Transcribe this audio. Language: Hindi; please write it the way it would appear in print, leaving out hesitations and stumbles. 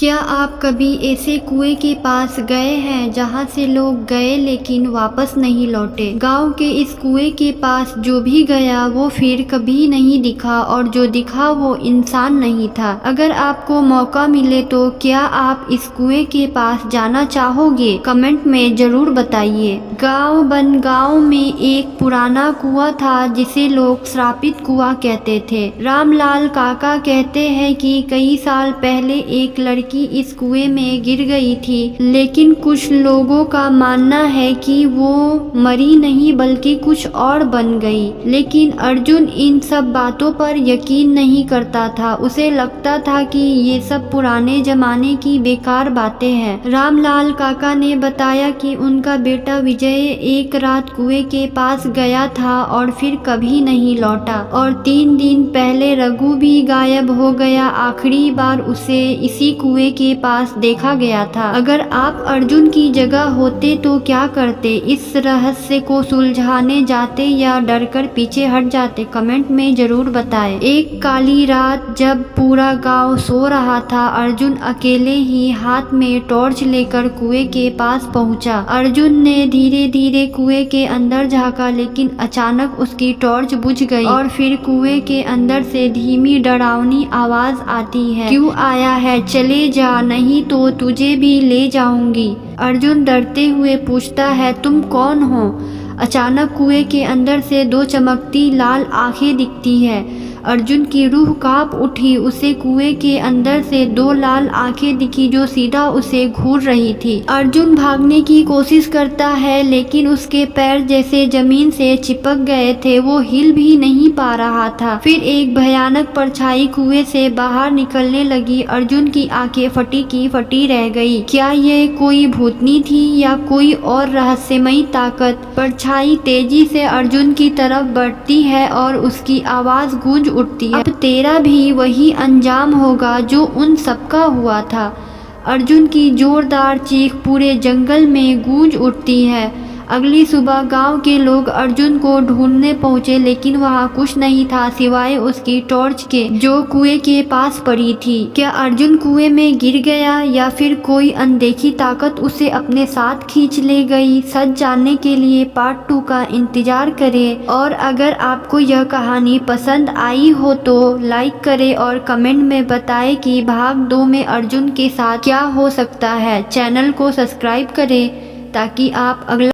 क्या आप कभी ऐसे कुएं के पास गए हैं जहां से लोग गए लेकिन वापस नहीं लौटे? गांव के इस कुएं के पास जो भी गया वो फिर कभी नहीं दिखा और जो दिखा वो इंसान नहीं था। अगर आपको मौका मिले तो क्या आप इस कुएं के पास जाना चाहोगे? कमेंट में जरूर बताइए। गांव बनगांव में एक पुराना कुआं था जिसे लोग श्रापित कुआं कहते थे। रामलाल काका कहते हैं कि कई साल पहले एक लड़की इस कुएं में गिर गई थी, लेकिन कुछ लोगों का मानना है कि वो मरी नहीं बल्कि कुछ और बन गई। लेकिन अर्जुन इन सब बातों पर यकीन नहीं करता था। उसे लगता था कि ये सब पुराने जमाने की बेकार बातें हैं। रामलाल काका ने बताया कि उनका बेटा विजय एक रात कुएं के पास गया था और फिर कभी नहीं लौटा, और 3 दिन पहले रघु भी गायब हो गया। आखिरी बार उसे इसी कुएं के पास देखा गया था। अगर आप अर्जुन की जगह होते तो क्या करते? इस रहस्य को सुलझाने जाते या डरकर पीछे हट जाते? कमेंट में जरूर बताएं। एक काली रात जब पूरा गांव सो रहा था, अर्जुन अकेले ही हाथ में टॉर्च लेकर कुएं के पास पहुंचा। अर्जुन ने धीरे धीरे कुएं के अंदर झांका, लेकिन अचानक उसकी टॉर्च बुझ गई और फिर कुएं के अंदर से धीमी डरावनी आवाज आती है, क्यों आया है? चले जा, नहीं तो तुझे भी ले जाऊंगी। अर्जुन डरते हुए पूछता है, तुम कौन हो? अचानक कुएं के अंदर से 2 चमकती लाल आंखें दिखती है। अर्जुन की रूह कांप उठी। उसे कुएं के अंदर से 2 लाल आंखें दिखी जो सीधा उसे घूर रही थी। अर्जुन भागने की कोशिश करता है, लेकिन उसके पैर जैसे जमीन से चिपक गए थे, वो हिल भी नहीं पा रहा था। फिर एक भयानक परछाई कुएं से बाहर निकलने लगी। अर्जुन की आंखें फटी की फटी रह गई। क्या ये कोई भूतनी थी या कोई और रहस्यमयी ताकत? परछाई तेजी से अर्जुन की तरफ बढ़ती है और उसकी आवाज गूंज उठती है, अब तेरा भी वही अंजाम होगा जो उन सबका हुआ था। अर्जुन की जोरदार चीख पूरे जंगल में गूंज उठती है। अगली सुबह गांव के लोग अर्जुन को ढूंढने पहुंचे, लेकिन वहां कुछ नहीं था सिवाय उसकी टॉर्च के जो कुएं के पास पड़ी थी। क्या अर्जुन कुएं में गिर गया या फिर कोई अनदेखी ताकत उसे अपने साथ खींच ले गई? सच जानने के लिए पार्ट 2 का इंतजार करें। और अगर आपको यह कहानी पसंद आई हो तो लाइक करें और कमेंट में बताएं कि भाग 2 में अर्जुन के साथ क्या हो सकता है। चैनल को सब्सक्राइब करें ताकि आप अगला